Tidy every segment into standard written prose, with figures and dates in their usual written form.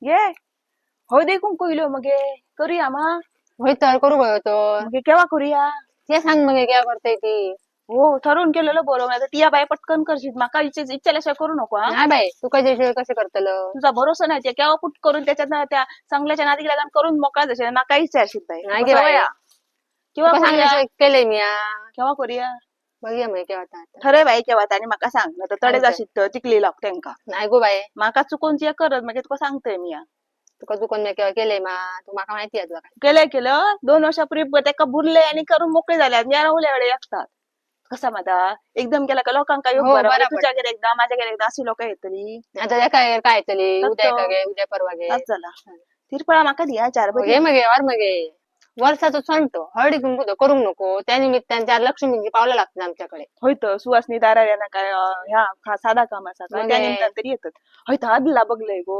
ये हो दे कुंकू इलो मगे करूया मा होय तर करू गयो तो मगे केव्हा करूया ते सांग मग काय करते ती. हो ठरवून केलेलं बरोबर आता टिया बाय पटकन करशील माका इच्छाल्याशिवाय करू नको हा नाही बाई तू कशी कसे करतलं. तुझा भरोसा नाही ते केव्हा कुठ करून त्याच्यात त्या चांगल्याच्या नादी लागून करून मोकळा जाशील माका इच्छा अशील बाई नाही तुका गे बाई सवय हा. केव्हा तुका करूया सांगायचं केलंय मी केव्हा करूया बघूया मग केव्हा आता. ठरय बाई केव्हा आणि माका सांग नाही तर तडे सांगते. जाशील तर तिकली लाग त्यांका नाही गो बाई माका चुकून ती करत मग तुका सांगतोय मी हा. तुका चुकून मी केव्हा केलंय मा तू माका माहिती आहे तुला काय. केलं 2 वर्षापूर्वी त्याका बुरले आणि करून मोकळे झाले मी राहुल्या वेळे एकतात कसा माझा एकदम केला का लोकांका योग हो, बरं म्हणजे बरोबर. तुझ्या घरी एकदा माझ्या घरी एकदा अशी लोक येतली आता त्या काय तली उद्या तर का गे उद्या परवा गे. आज झाला तिरपळा माका दिया 4 हो, घे मग वर मग वर्षाचं सांगतो हळदी कुंकू तर करू नको त्या निमित्ताने त्या लक्ष्मीची पावलं लागतात आमच्याकडे. होयत सुवासनी दारा यांना काय ह्या साधा कामाचा काय मग त्या हे. निमित्तानं तरी येतात होयत आदला बघलंय गो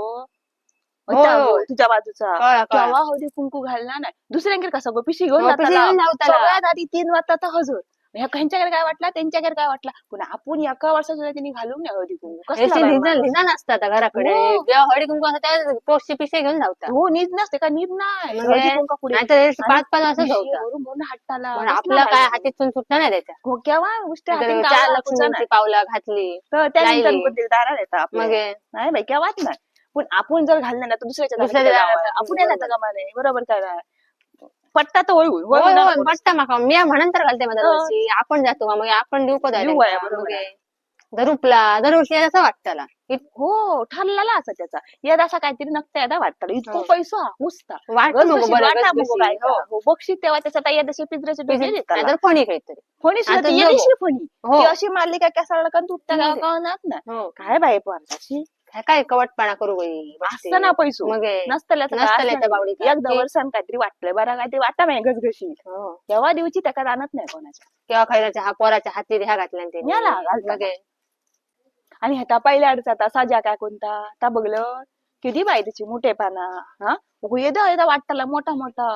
होय, होता गो होय. तुझ्या बाजूचा कळा कळा केव्हा हळदी कुंकू घालणार नाही दुसऱ्यांकडे कसा गो पिशी घेऊन हो, पिशवी जाताला घेऊन जाताला. सगळ्यात आधी 3 वाजता हजर ह्या ह्यांच्याकडे काय वाटला त्यांच्याकडे काय वाटला पुन्हा आपण एका वर्षात सुद्धा त्यांनी घालून नाही हळदी कुंकू कसला याची बाई निदान माणूस. निदान असतात आता घराकडे हो. जेव्हा हळदी कुंकू असतात त्या पोस्टची पिशवी घेऊन जावतात. हो नीट नसते का नीट नाही मग हळदी हे. कुंका पुढे नाहीतर हे आणि 5-5 असं पिशवी जावतात. भरून भरून हाताला पण कसला आपलं काय बाई. हातीतून सुटणार नाही त्याच्या. हो केव्हा गोष्ट हातीन नाहीतर कावळा चार दाखवूचा लक्ष्मीची नाही पावला घातली तर त्या लायली. निमित्तानं दारात येतात आपल्या मग हे. नाही बाई केव्हाच नाही पण आपण जर घालणार ना तर दुसऱ्याच्या दारात दुसऱ्याच्या जावं. दारात आपण यायला बरोबर. का माने बरोबर काय नाही. पट्टा तर होईल होय होईल ना होय कोण. पट्टा माका मी म्हणून तर घालते माझ्या दरवर्षी आपण जातो मग आपण देऊ का देऊ आहे, बरोबर आहे. धरुपला दरवर्षी असं वाटतं हो ठरलेला असा त्याचा यात असा काहीतरी नकता यादा वाटतं इतकं हो. पैसा हुसता वाटतं मग बरं वाटा मग गसगशी. काय हो. हो बक्षीस तेव्हा त्याचा ताई यादशी पिंजऱ्याचे डोके देतात नाहीतर फणी काहीतरी. फणी सुद्धा आता ती जगो. येलीशी फणी हो. ती अशी मारली काय काय सळला कारण तुटता मग गाव हे. कळणार ना हो काय बाई पारताची काय कवटपणा करू बाई असतं ना पैसो मग हे. नसतल्या नसतल्या त्या बावडीत. एकदा वर्षान काहीतरी वाटलंय बरं काहीतरी वाटा नाही घसघशी हो. तेव्हा दिवची त्याका राहत नाही कोणाच्या केव्हा खायला हा पोराच्या हाती ह्या घातल्या त्यांनी. याला घालतात. मग हे. आणि ह्याता पहिल्या अडचा आता साजा काय कोणता आता बघलं किती बाई त्याची मोठेपणा हा येदा येदा वाटताला मोठा मोठा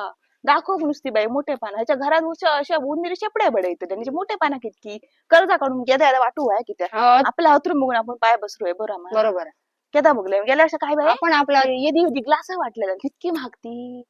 दाखव नुसती बाई मोठेपणा ह्याच्या घरात अशा उंदीर शेपड्या बडे येतं त्यांची मोठेपणा कितकी कर्जा काढून येदा येदा वाटू आहे किती हो, आपल्या हातरून बघून आपण पाय बसलोय बरोबर बरोबर आहे. केदा बघलं गेल्या वर्षी काय बाई आपण आपला येदी होती ग्लास वाटलेला कितकी महागती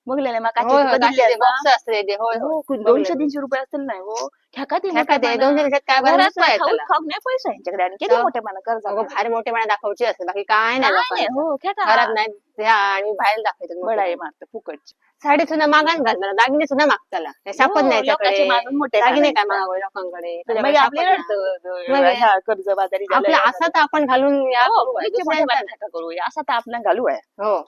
बघलेलं मग होय, होय, काचेचे बॉक्स असते ते. होय होय. हो बघलं 200-300 रुपये असेल नाही हो ह्या ते ह्या काय ते 200 दिवसात काय बरं घरात दिसतंय खाऊ त्याला. खाऊ नाही पैसा यांच्याकडे आणि किती हो. मोठेपणा कर्ज अगं भारी मोठेपणा दाखवची असते बाकी काय नाही लोकांना. हो खेटा घरात नाही ह्या आणि बाहेर दाखवतात बडाई मोठेपणा. मारत फुकट साडी सुद्धा मागान घालतात दागिने सुद्धा मागताला सापत नाही लोकांचे त्याच्याकडे मागून मोठे दागिने काय घालायचं. मागावं लोकांकडे मग तुझ्याकडे आपले सापत नाही. रडतं, मग हे. ह्या कर्ज बाजारी आपलं असं तर आपण घालून या करू बाई. दुसऱ्यांचा करू असा तर आपला घालू आहे हो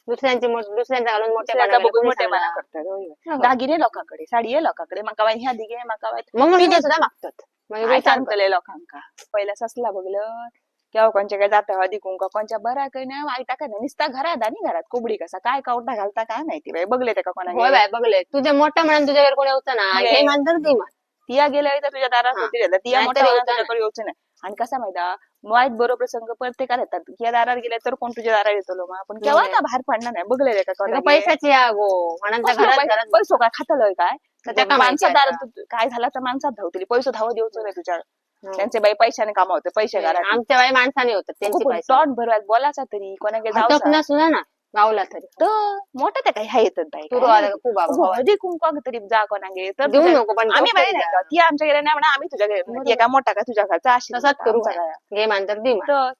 दुसऱ्यांचा घालून दुसऱ्याचा बघून मोठेपणा मोठेपणा करतात होय. दागिने लोकांकडे साडी आहे लोकांकडे मका बाई ह्या दिगे मका बाई मग ते सुद्धा मागतात मग काय विचार कर. सांगतले लोकांका पहिला ससला बघलं केव्हा कोणच्या काय जाता हळदी कुंका कोणच्या बरा काही नाही वाईटा काय नाही नुसता घरात आणि घरात कोबडी कसा काय कावटा घालता काय माहिती बाई बघले ते का होय कोणा बाय बघले तुझ्या मोठ्या म्हणून तुझ्याकडे कोणी होतं ना मग हे हे. मानतात ती मान. तिया गेल्या तर तुझ्या दारात हा. होती तिया नाहीतरी मोठ्या होतं तुझ्याकडे येऊच नाही आणि कसा माहिती वाईट बरोबर प्रसंग प्रत्येकाला येतात तिया दारात गेल्या तर कोण तुझ्या दारात येतो मग आपण केव्हा मग हे. आता बाहेर पडणार नाही बघले का तुझं कोणा पैशाची या गो म्हणून त्या घरात घरात पैसो काय खातलोय काय तर त्या का माणसात माहिती दारात काय झालं तर माणसात धावतील पैसे धाव देऊच नाही तुझ्या हो. त्यांचे बाई पैशाने कामावते पैसे घरात आमच्या बाई माणसाने होतात त्यांची पैसे टॉट भरवायला बोलायचा तरी कोणाकडे जाऊ हटकणं सुद्धा ना गावला तरी तर मोठं ते काही ह्या येतात बाई सुरू आलं खूप बाबा हळदी कुंकू तरी जा कोणागे तर देऊ तुझ्या- नको पण आम्ही जाऊ बाई नाही का ती आमच्या घरी नाही म्हणा आम्ही तुझ्या घरी नाही. ती बरोबर. काय मोठा का तुझ्या घरचा अशी तसाच करू आमचा काय. घे मानतर दे मान. तर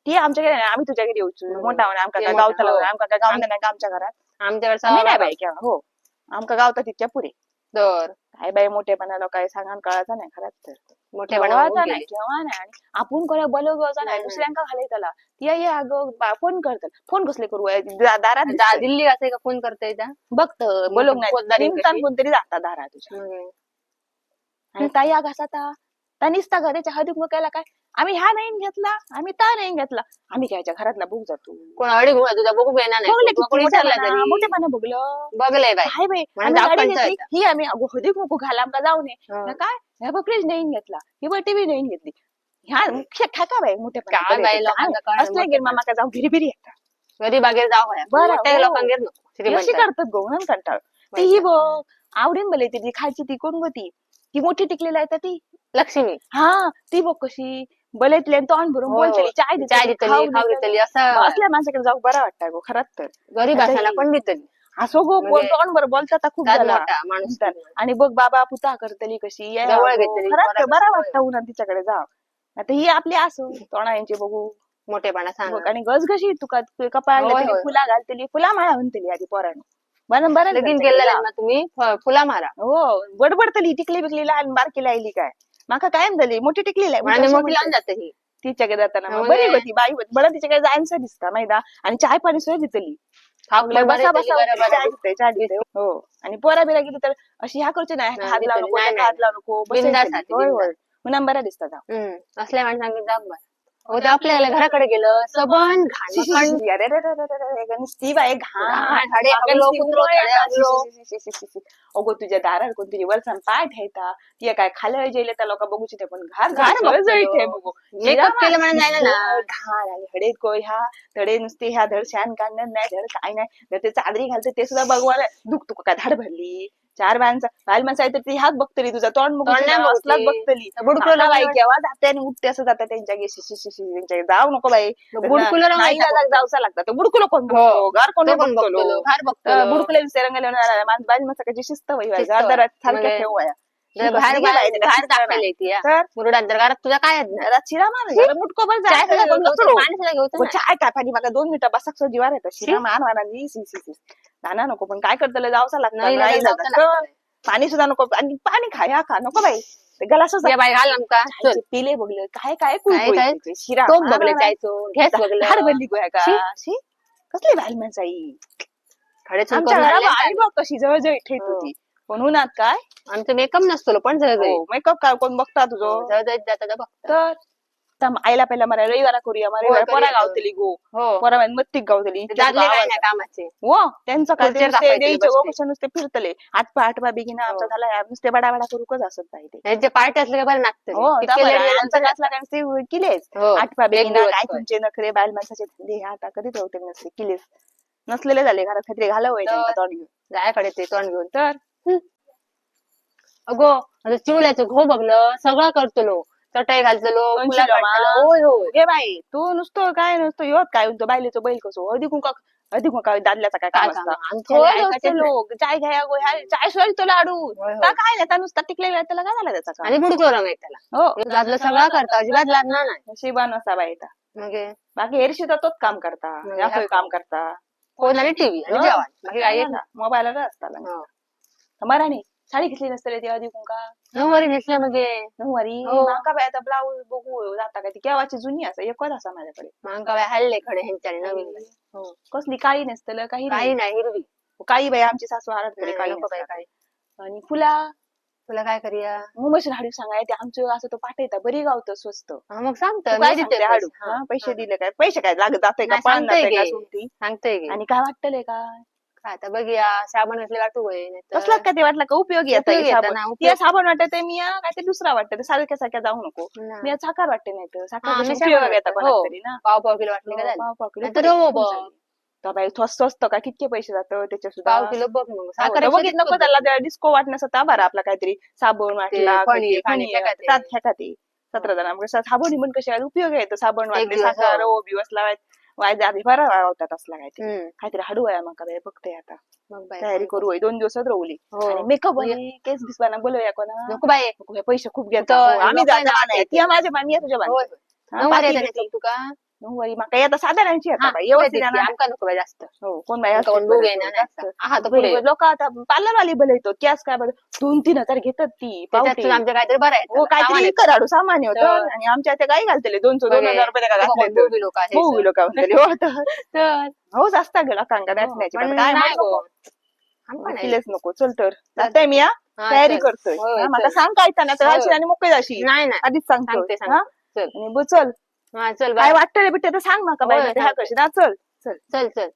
ती आमच्या घरी नाही आम्ही तुझ्या घरी येऊच बरोबर. मोठा म्हणा आमका ते काय मोठा, गावताला हो. आमका काय गाव नाही का आमच्या घरात आमच्याकडे आम्ही नाही सहा बाई केव्हा हो आमका गावता तिच्या पुरे तर काय बाई मोठेपणा काय सांगा कळायचं नाही खरंच तर मोठ्या केव्हाचा नाही केव्हा नाही आणि आपण कोणा बोलव नाही नाही. दुसऱ्यांका घाले त्याला ती ये अगं फोन करतात फोन कसले करू दारात दिसतंय. दिल्ली असे का फोन करता येता बघत बोलव नाही पोतदारी निमतान कशी? कोणतरी जातात दारात तुझ्या आणि ताई या घासाता त्या निसता घराच्या हळदी केला काय आम्ही ह्या नाही घेतला आम्ही त्या नाही घेतला आम्ही घ्यायच्या घरातला बुक जातो कोण अडी घुमा तुझा बघू येणार नाही बघले तुला कोणी विचारला तरी मोठेपणा बघलं बघलंय बाई काय बाई म्हणजे आम्ही आपण गाडी घेतली ही आम्ही अगो हळदी कुंकू घाला आमका जाऊ नये हो. ना काय ह्या बकरीच नाही घेतला ही बा टीव्ही नाही घेतली ह्या का बाई मोठेपणा काय बाई लोकांचं कळलं असले गे मामा का जाऊ भिरी भिरी येतात गरीब बागेर जाऊ आहे बरं, मोठ्या हो. लोकांगेर नको अशी श्रीमंत करतात गो म्हणून कंटाळ ती ही बघ आवडीन बले ती खायची ती कोण ती ती मोठी टिकलेली आहे ती लक्ष्मी हा ती बघ कशी बलेतले आणि तोंड भरून हो, बोलतेली चाय चाय देतली, देतली खाऊ खाऊ देतली. देतली असं मग असल्या माणसाकडे जाऊ बरा वाटतं गो खरंच तर. गरीब आता असायला हे- पण देतली असो गो म्हणजे तोंड बरं बोलतात खूप त्यात झाला मोठा माणूस म्हणतात. आणि बघ बाबा पुता करतली कशी ये जवळ अगो, घेतली, खरंच तर पोरापाशी बरा होय. वाटतं उन्हा तिच्याकडे जा. आता ही आपली असो तोंडा यांची बघू मोठेपणा सांग बघ आणि गसगशी तुका कपाळ होय, घातली होय. फुला घालतली फुला माळा म्हणतली आधी पोरानं बरं बरं लगीन त्यांच्याकडे केलेलं जा. ना तुम्ही फुला मारा हो बडबडतली टिकली बिकली लहान बारकी लायली काय माका काय म्हणतली मोठी टिकली आणि मोठी लावून जाते ही तिच्याकडे जाताना मग होय. बरी होती बाई होती बरं तिच्याकडे जायचं दिसता माहिती आणि चाय पाणी सोय देतली थापड बसा बरी बसा देतली, होती, बरं चाय देते चाय देते हो आणि पोरा बिरा गेली तर अशी ह्या करते ना नाही, हात लावू देतली. नको नाही, त्याका हात लावू नको बसायचं बिनधास्त नाही. हाती, होय होय बिनधास्त. म्हणून बऱ्या दिसतात असल्या माणसांनी जाग बर हो ते आपल्या घराकडे गेलं सबन घाण मखण. अरे रे रे रे रे रे रे, नुसती बाई घाण घाण, हडे माका हगलो, नुसती कुत्रो, उमळी थडे आता. हगलो. शी, शी, शी, शी, शी, शी. अगो तुझ्या दारात कोणतरी वरसान पाय ठेवता ती काय खाल्या जेले त्या लोक बघूची ते पण घार घाण घार बघतो जळी तो. ठे बघू मेकअप केलं म्हणून जायला ना. घाण आणि हडे को ह्या धडे नुसते ह्या धड शान काढणार नाही धड काय नाही धड ते चादरी घालते ते सुद्धा बघवायला दुख काय धाड भरली चार बायल माणसं आहे तर ती हात बघतली तुझा तोंड तोंड नाही बघतली बघतली. असलाच बघतली बुडकुलं आता बाई लावून- केव्हा जाते आणि उठते असं जाते त्यांच्या त्यांच्या जाऊ नको बाई बुडकुलं लावून नाही जायचं. जाऊचा लागतं तो बुडकुलं कोण हो. बघतो गार कोण तो पण बघतो बघतो लो. घार बघतो बुडकुले रंगाला बाईल माणसाची शिस्त वय शिस्त गार वय. दारात सारख्या म्हणजे ठेव वया. बाहेर कसली काय बाई, बाहेर शिस्त नाही. दाखवली ती या. तर मुरुडात जर घरात तुझ्या काय आहेत ना जरा चिरा मार जरा मुटको बर चाय जाय सुद्धा घेऊन पाणी सुद्धा घेऊन अगो, चाय काय पाणी मागा 2 मिनिटं बसाक जीवार येतं शिरा मार मारायला सी सी सी जाना नको पण काय करतले जावसा लागतं नाही नाही जाता जाता. तर पाणी सुद्धा नको आणि पाणी खा खा नको बाई ते गलास या बाई घाल आमका चल पिले बघले काय काय काय काय? कुळकुळी शिरा टोप मार बघले मार. जायचो घ्यास धाड बघलं भरली गोया का शी कसली बाईल माणसाई खडे आमच्या घराला आई बघ कशी जवळजवळ ठेत हो. होती पण उन्हात काय आमचं मेकअप नसतो पण जळजळ मेकअप काय कोण बघता तुझं जळजळीत जाता बघ तर आता आईला पहिला मला रविवारा करूया मला हो, रविवार पोरा करूया. गावतली गो हो पोरा मत्तिक गावतली जातले काय नाही कामाचे हो त्यांचं काय ते खुर्चीवर नुसते दाखवायचे द्यायचे गो बसते. कसं नुसते फिरतले आठवा बिगिना आमचा हो. झाला यार, नुसते बडा बडा करू कच असत नाही ते त्यांचे पार्टी असले का बरं हो नाचतं त्या बरं, आमचा कसला काय नुसते किलेच हो आठवा एक बिगिना दिवस काय होय. तुमचे नखरे बाल माणसाचे धंदे ह्या आता कधी ठेवते नसते किलेच नसलेले झाले घरात खात्री घालवाय तर- त्यांना तोंड घेऊन जायकडे ते तोंड घेऊन तर अगो आता चिवल्याचं घो बघलं सगळं करतलो चटई घालतलो दोनशे फुला जमा. काढतलो होय होय घे बाई तू नुसतं काय नुसतं येत काय म्हणतो बायलेचं बैल कसो अधिक काय दादल्याचा काय काम काय असतं काम? आमच्या होय आई ऐकतच असतं नाही. लोक चाय घ्या गो ह्या चाय सोय तो लाडू होय, होय. का काय नाही, आता नुसता टिकलेला त्याला काय झाला त्याचा काम आणि बुडकुलो रंग आहे त्याला हो घातलं सगळं करता अजिबात लागणार नाही शिबान असा बाई आता मग हे बाकी हेरशी तर तोच काम करता मग या ह्या काम करता फोन आणि टीव्ही आणि हो. जेवण बाकी काय येत मोबाईलवर असता नाही. मराठी साडी घेतली नसते ती अधिक का नऊवारी नेसल्या मग नऊवारी हो. माका बाई आता ब्लाऊज बघू जाता काय ती केव्हाची जुनी असा एकच असा माझ्याकडे मग काय हल्ले खडे ह्यांच्याने नवीन हो कसली काळी नसतं काही काही नाही हिरवी काळी बाई आमची सासू आरडकडे काळी नको बाई नसतात. काही आणि फुला तुला काय करूया मुंबईची हाडू सांगाय ते आमचं असं तो पाठ येतं बरी गावतं स्वस्त तू हा, मग सांगतो काय सांगते हाडू हा, पैसे दिले काय पैसे काय लागत जाते का नाही, पळून सांगतोय जाते का की. सुमती सांगतोय की आणि काय वाटतले का काय आता बघूया साबण असले वाटू होय नाहीतर- कसला का ते वाटलं का उपयोगी येतं उपयोगी हे येतं साबण ना, ते उपयोग- साबण वाटत मी काय ते दुसरा वाटतं सारख्या सारख्या जाऊ नको ना. मी साखर वाटते नाही तर हा, साखर मी उपयोग साखर येतात वाटते. हो. कोणाला तरी ना पाव पाव किलो वाटले का झालं पाव पाव किलो नाहीतर पुढे हो खूप बघ. झाली. तर बाई स्वस्त असतं का कितके पैसे जातं त्याच्या सुद्धा पाव किलो बघ मग साखर साखर बघित नको त्याला डिस्को वाटण्यास होता बरं आपला काहीतरी साबण वाटला फणी, कधी फणी फणी, फेकाते. त्यात फेकाते 17 जण साबण पण कशी आहे, उपयोग येतो साबण एक वाटले दिवस, साखर हो. ओ बिवस लावायचं वायदे आधी बरा वावतात असला काहीतरी हम्म. काहीतरी हाडू आहे मका बाई बघते आता मग बाई, तयारी करू होय 2 दिवसात रवली हो. आणि मेकअप आणि केस बिस्बाना बोलूया कोणा नको बाई नको हे पैसे खूप घेतात तर हो, आम्ही लोकांना जाता वाटायचं. ती माझ्या मामी आहे तुझ्या होय, बाई होय. नऊवारी येतं नेसलं तू का नऊवारी माका येता साधारणची आता हा, बाई व्यवस्थित व्यवस्थित की, आणा. आमका नको बाई जास्त हो कोण बाई आमका कोण बघू येणार नाही असं. हा, तर पुढे लोक आता पार्लरवाली बोलवतो कॅस काय बघ 2-3 हजार घेतात ती पावती त्याच्यातून आमच्या काहीतरी बरं आहे हो काहीतरी कराडू सामान्य होतं तर- आणि आमच्या त्या काही घालतले 200-2000 रुपये का घातले बघू लोक आहे हो लोक म्हणतले हो तर हौस असता गेला कांगा नाचण्याची पण पण काय नाही नको गो. आमका नाही. केलेच नको चल तर जाते मी हा हा, तयारी चल. करतोय होय, हा, मला चल. सांग काय त्यांना तर होय. घालशील आणि मोकळी जाशी नाही नाही आधीच सांगतो सांगते हा? सांगते चल आणि चल हा चल काय बाय वाटतं रे बिट्टे तर सांग नका होय, बाई ह्या सांगते. कशी ना चल चल चल चल